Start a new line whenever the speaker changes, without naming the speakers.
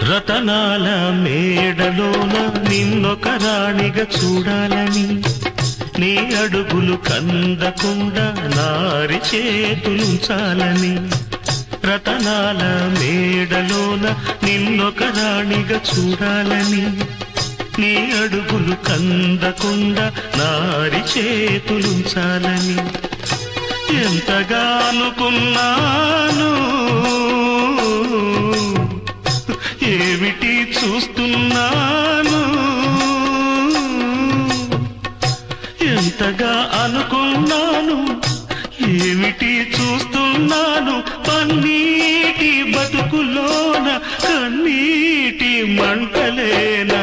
రతనాల మేడలోన నిన్నొక రాణిగా చూడాలని, నీ అడుగులు కందకుండా నారి చేతులుంచాలని. రతనాల మేడలోన నిన్నొక రాణిగా చూడాలని, నీ అడుగులు కందకుండా నారి చేతులుంచాలని ఎంతగా అనుకున్నాను. ఏమిటి చూస్తున్నాను, ఎంతగా అనుకున్నాను, ఏమిటి చూస్తున్నాను. పన్నీటి బతుకులోన కన్నీటి మంటలేనా